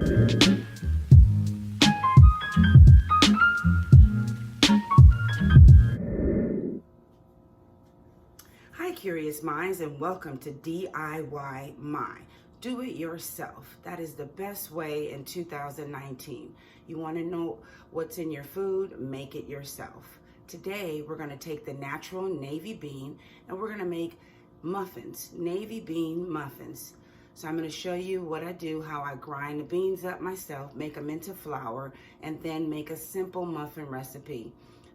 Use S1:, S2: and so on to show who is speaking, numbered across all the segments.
S1: Hi curious minds, and welcome to DIY My Do It Yourself. That is the best way in 2019. You want to know what's in your food? Make it yourself. Today we're going to take the natural navy bean and we're going to make muffins, navy bean muffins. So I'm going to show you what I do, how I grind the beans up myself, make them into flour, and then make a simple muffin recipe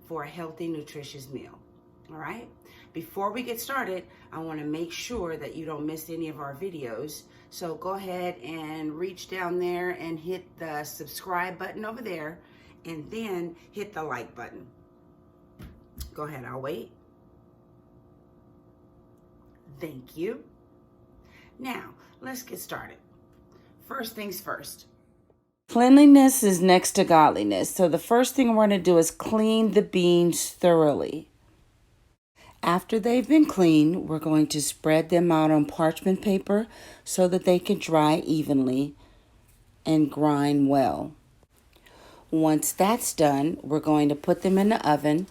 S1: for a healthy, nutritious meal. All right, before we get started, I want to make sure that you don't miss any of our videos. So go ahead and reach down there and hit the subscribe button over there, and then hit the like button. Go ahead, I'll wait. Thank you. Now, let's get started. First things first. Cleanliness is next to godliness. So the first thing we're going to do is clean the beans thoroughly. After they've been cleaned, we're going to spread them out on parchment paper so that they can dry evenly and grind well. Once that's done, we're going to put them in the oven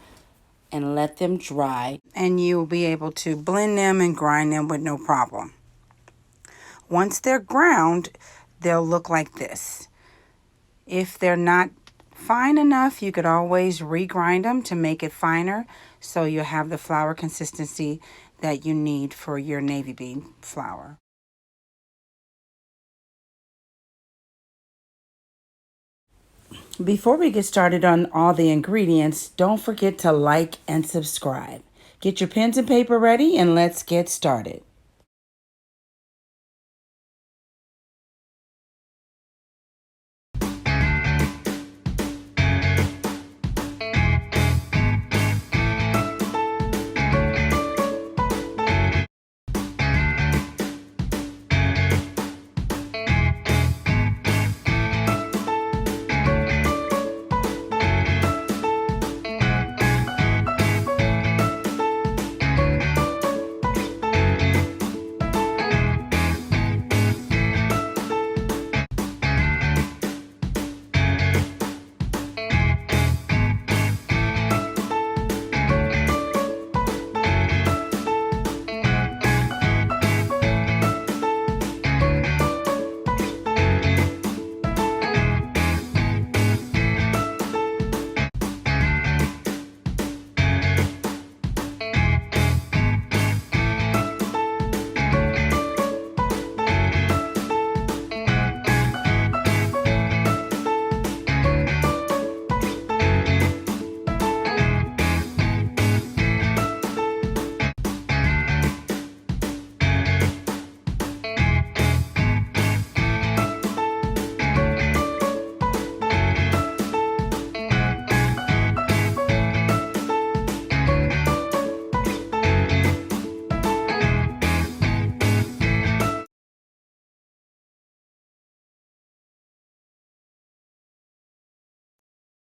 S1: and let them dry, and you'll be able to blend them and grind them with no problem. Once they're ground, they'll look like this. If they're not fine enough, you could always regrind them to make it finer, so you'll have the flour consistency that you need for your navy bean flour. Before we get started on all the ingredients, don't forget to like and subscribe. Get your pens and paper ready and let's get started.